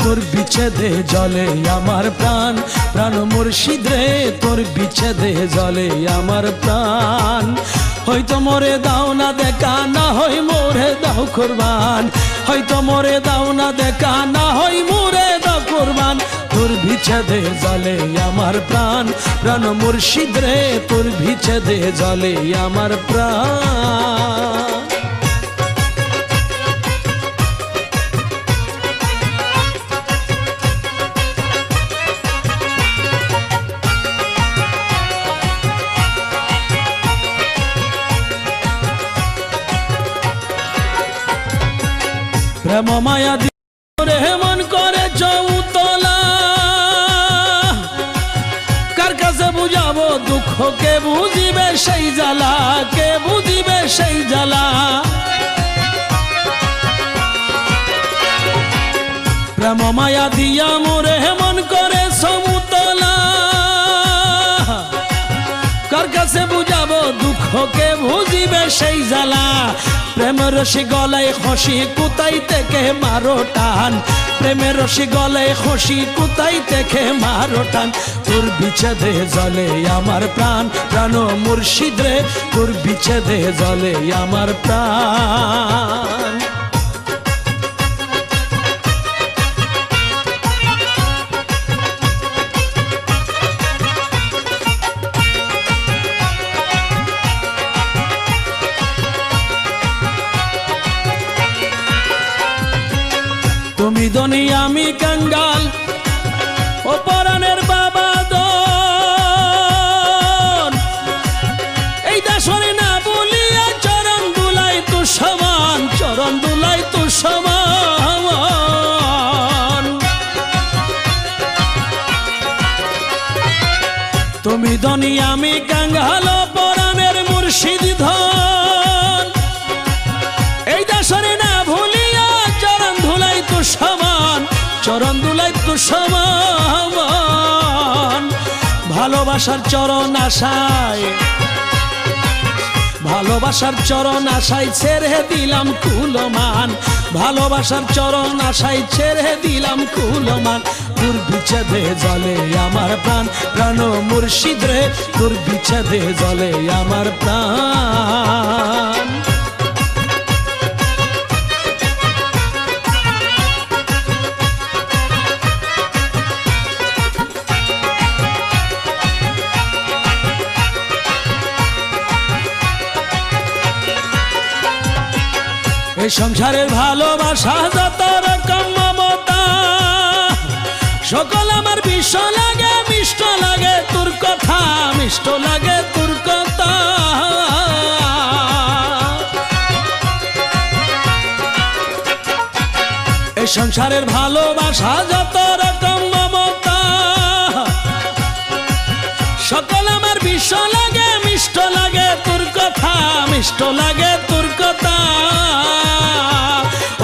তোর বিচ্ছেদে জলে আমার প্রাণ, প্রাণ মুর্শিদ রে তোর বিচ্ছেদে জলে আমার প্রাণ। হয়তো মোরে দাও না দেখা, না হয় মোরে দাও কুরবান, হয়তো মোরে দাও না দেখা, না হয় মোরে দাও কুরবান। তোর বিচ্ছেদে জলে আমার প্রাণ, প্রাণ মুর্শিদ রে তোর বিচ্ছেদে জলে আমার প্রাণ। প্রেম মায়া দিয়ে মন করে চৌতলা, কার কাছে বুঝাবো দুঃখ, কে বুঝিবে সেই জ্বালা, কে বুঝিবে সেই জ্বালা। প্রেম মায়া দিয়া মোরে মন করে সমতলা, কার কাছে বুঝাবো দুঃখ, কে বুঝিবে সেই জ্বালা। প্রেমের রশি গলায় খসি কোথায় থেকে মারো টান, প্রেমের রশি গলায় খসি কোথায় থেকে মারো টান। তোর বিচ্ছেদে জলে আমার প্রাণ, প্রাণ মুর্শিদ রে তোর বিচ্ছেদে জলে আমার প্রাণ। তুমি ধনী আমি কাঙ্গাল, ও পরাণের বাবা দন, এই দাসরে না বলিয়া চরণ দুলাই তো সমান, চরণ দুলাই তো সমান। তুমি ধনী আমি কাঙ্গাল, ও পরাণের মুর্শিদ ধন, এই দাসরে না ভুলিয়া চরণ ধুলাই তো সমান, চরণ ধুলাই তো সমান। ভালোবাসার চরণ আশায়, ভালোবাসার চরণ আশায় ছেড়ে দিলাম কুলমান, ভালোবাসার চরণ আশায় ছেড়ে দিলাম কুলমান। তোর বিচ্ছেদে জলে আমার প্রাণ, প্রাণ মুর্শিদ রে তোর বিচ্ছেদে জলে আমার প্রাণ। এই সংসারের ভালোবাসা যত রকম মমতা, সকল আমার বিষ লাগে, মিষ্ট লাগে তোর কথা, মিষ্ট লাগে তোর কথা। এই সংসারের ভালোবাসা যত রকম মমতা, সকল আমার বিষ লাগে, মিষ্ট লাগে তোর কথা, মিষ্ট লাগে তোর কথা।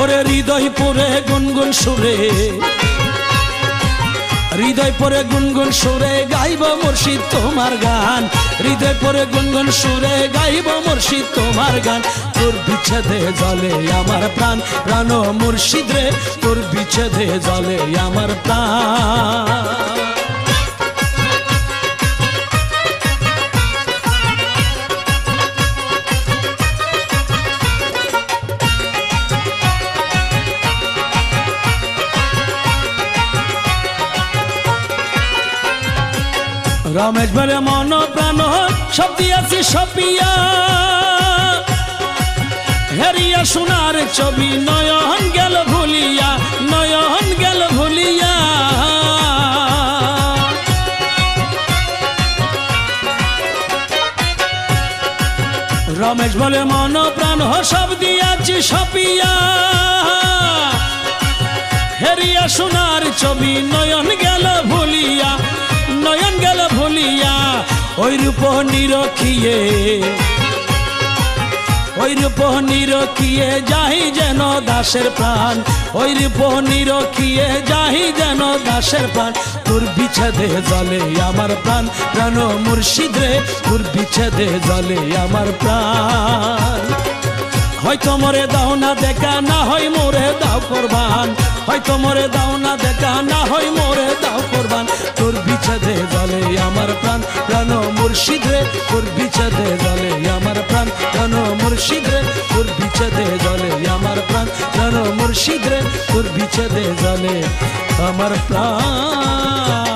ওরে হৃদয় পরে গুনগুন সুরে, হৃদয় পরে গুনগুন সুরে গাইব মুর্শিদ তোমার গান, হৃদয় পরে গুনগুন সুরে গাইব মুর্শিদ তোমার গান। তোর বিচ্ছেদে জলে আমার প্রাণ, প্রাণ মুর্শিদ রে তোর বিচ্ছেদে জলে আমার প্রাণ। রমেশ বলে মন প্রাণ সব দিয়াছি সপিয়া, হেরিয়া সোনার ছবি নয়ন গেল ভুলিয়া, নয়ন গেল ভুলিয়া। রমেশ বলে মন প্রাণ সব দিয়াছি সপিয়া, হেরিয়া সোনার ছবি নয়ন গেল ভুলিয়া, নয়ন গেল ভুলিয়া। ওই রূপ নিরখিয়ে, ওই রূপ নিরখিয়ে যাহি যেন দাসের প্রাণ, ওই রূপ নিরখিয়ে যাহি যেন দাসের প্রাণ। তোর বিচ্ছেদে জলে আমার প্রাণ, প্রাণ মুর্শিদ রে তোর বিচ্ছেদে জলে আমার প্রাণ। হয়তো মরে দাও না দেখা, না হয় মোরে দাও কোরবান, হয়তো মরে দাও না দেখা, না হয় মোরে দাও কোরবান। তোর বিচ্ছেদে জ্বলে আমার প্রাণ, প্রাণ মুর্শিদ রে, তোর বিচ্ছেদে জ্বলে আমার প্রাণ, প্রাণ মুর্শিদ রে, তোর বিচ্ছেদে জ্বলে আমার প্রাণ, প্রাণ মুর্শিদ রে, তোর বিচ্ছেদে জ্বলে আমার প্রাণ।